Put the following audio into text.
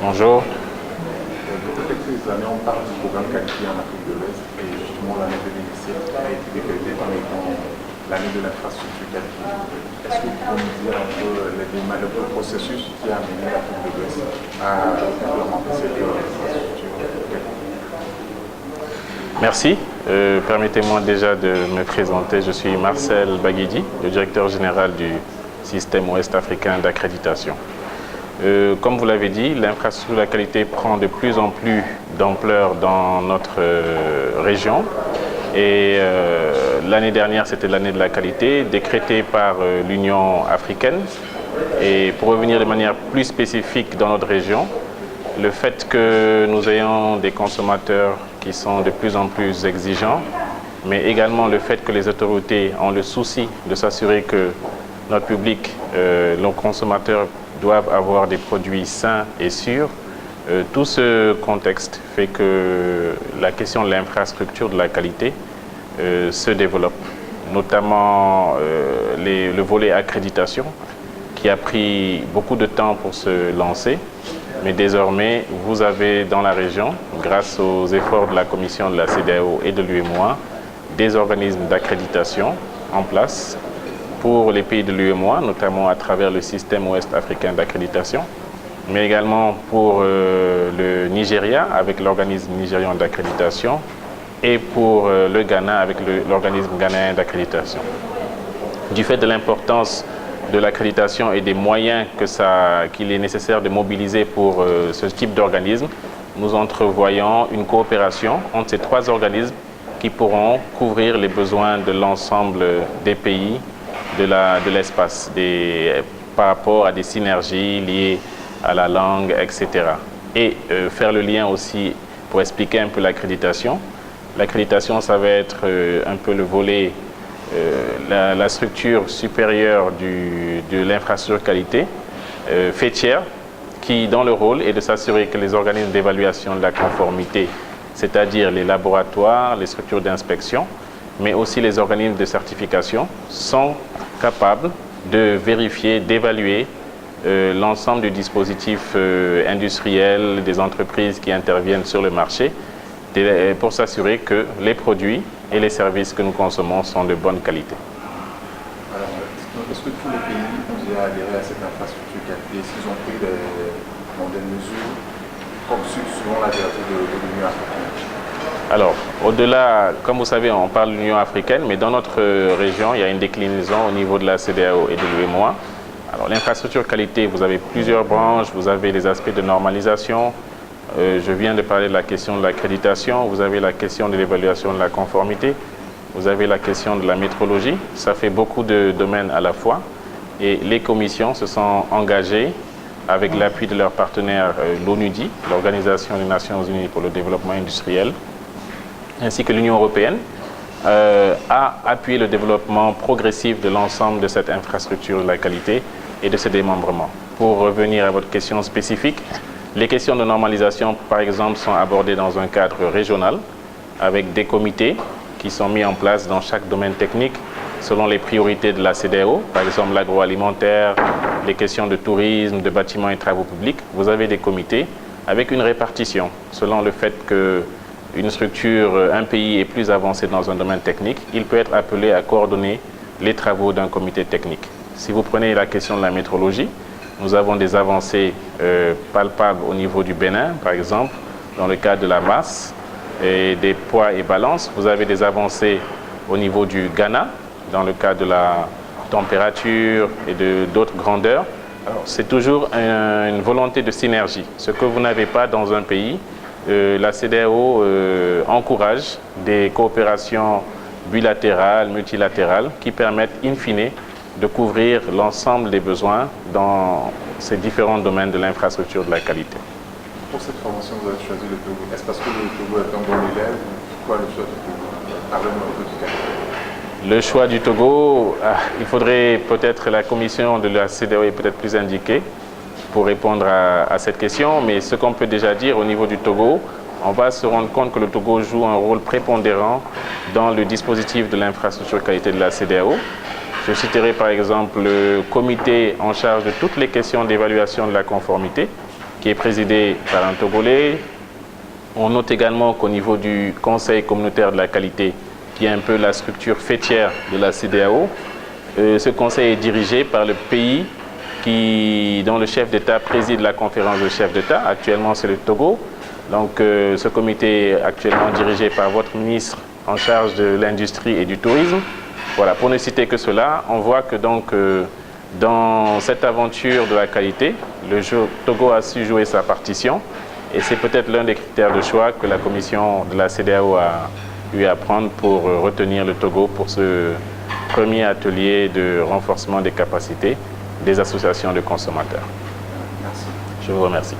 Bonjour. Depuis quelques années, on parle du programme qualifié en Afrique de l'Ouest et justement l'année 2017 a été décrétée comme étant l'année de l'infrastructure qualifiée. Est-ce que vous pouvez nous dire un peu le processus qui a amené l'Afrique de l'Ouest à implémenter cette infrastructure qualifiée? Merci. Permettez-moi déjà de me présenter. Je suis Marcel Baguidi, le directeur général du système ouest-africain d'accréditation. Comme vous l'avez dit, l'infrastructure de la qualité prend de plus en plus d'ampleur dans notre région. Et l'année dernière, c'était l'année de la qualité, décrétée par l'Union africaine. Et pour revenir de manière plus spécifique dans notre région, le fait que nous ayons des consommateurs qui sont de plus en plus exigeants, mais également le fait que les autorités ont le souci de s'assurer que notre public, nos consommateurs doivent avoir des produits sains et sûrs. Tout ce contexte fait que la question de l'infrastructure de la qualité se développe, notamment le volet accréditation qui a pris beaucoup de temps pour se lancer. Mais désormais, vous avez dans la région, grâce aux efforts de la Commission de la CEDEAO et de l'UEMOA, des organismes d'accréditation en place pour les pays de l'UEMOA, notamment à travers le système ouest-africain d'accréditation, mais également pour le Nigeria avec l'organisme nigérian d'accréditation et pour le Ghana avec l'organisme ghanéen d'accréditation. Du fait de l'importance de l'accréditation et des moyens qu'il est nécessaire de mobiliser pour ce type d'organisme, nous entrevoyons une coopération entre ces trois organismes qui pourront couvrir les besoins de l'ensemble des pays de l'espace par rapport à des synergies liées à la langue, etc. Et faire le lien aussi pour expliquer un peu l'accréditation. L'accréditation, ça va être un peu le volet la structure supérieure de l'infrastructure qualité faîtière qui, dans le rôle, est de s'assurer que les organismes d'évaluation de la conformité, c'est-à-dire les laboratoires, les structures d'inspection, mais aussi les organismes de certification, sont capables de vérifier, d'évaluer l'ensemble du dispositif industriel des entreprises qui interviennent sur le marché pour s'assurer que les produits et les services que nous consommons sont de bonne qualité. Alors, est-ce que tous les pays ont déjà adhéré à cette infrastructure qualité, s'ils ont pris des mesures comme suivant la directive de l'Union africaine? Alors, au-delà, comme vous savez, on parle de l'Union africaine, mais dans notre région, il y a une déclinaison au niveau de la CEDEAO et de l'UEMOA. Alors, l'infrastructure qualité, vous avez plusieurs branches, vous avez les aspects de normalisation. Je viens de parler de la question de l'accréditation, vous avez la question de l'évaluation de la conformité, vous avez la question de la métrologie. Ça fait beaucoup de domaines à la fois. Et les commissions se sont engagées avec l'appui de leurs partenaires, l'ONUDI, l'Organisation des Nations Unies pour le développement industriel, ainsi que l'Union européenne, à appuyer le développement progressif de l'ensemble de cette infrastructure de la qualité et de ses démembrements. Pour revenir à votre question spécifique, les questions de normalisation, par exemple, sont abordées dans un cadre régional avec des comités qui sont mis en place dans chaque domaine technique selon les priorités de la CEDEAO, par exemple l'agroalimentaire, les questions de tourisme, de bâtiments et travaux publics. Vous avez des comités avec une répartition selon le fait qu'une structure, un pays est plus avancé dans un domaine technique, il peut être appelé à coordonner les travaux d'un comité technique. Si vous prenez la question de la métrologie, nous avons des avancées palpables au niveau du Bénin, par exemple, dans le cadre de la masse et des poids et balances. Vous avez des avancées au niveau du Ghana, dans le cadre de la température et d'autres grandeurs. Alors, c'est toujours une volonté de synergie. Ce que vous n'avez pas dans un pays, la CEDEAO encourage des coopérations bilatérales, multilatérales, qui permettent, in fine, de couvrir l'ensemble des besoins dans ces différents domaines de l'infrastructure de la qualité. Pour cette formation, vous avez choisi le Togo. Est-ce parce que le Togo est un bon élève ou pourquoi le choix du Togo? Parlez-nous un peu du qualité. Le choix du Togo, il faudrait peut-être la commission de la CEDEAO est peut-être plus indiquée pour répondre à cette question, mais ce qu'on peut déjà dire au niveau du Togo, on va se rendre compte que le Togo joue un rôle prépondérant dans le dispositif de l'infrastructure qualité de la CEDEAO. Je citerai par exemple le comité en charge de toutes les questions d'évaluation de la conformité, qui est présidé par un Togolais. On note également qu'au niveau du Conseil communautaire de la qualité, qui est un peu la structure fêtière de la CEDEAO, ce conseil est dirigé par le pays dont le chef d'État préside la conférence de chefs d'État. Actuellement, c'est le Togo. Donc, ce comité est actuellement dirigé par votre ministre en charge de l'industrie et du tourisme. Voilà, pour ne citer que cela, on voit que donc, dans cette aventure de la qualité, le Togo a su jouer sa partition et c'est peut-être l'un des critères de choix que la commission de la CEDEAO a eu à prendre pour retenir le Togo pour ce premier atelier de renforcement des capacités des associations de consommateurs. Merci. Je vous remercie.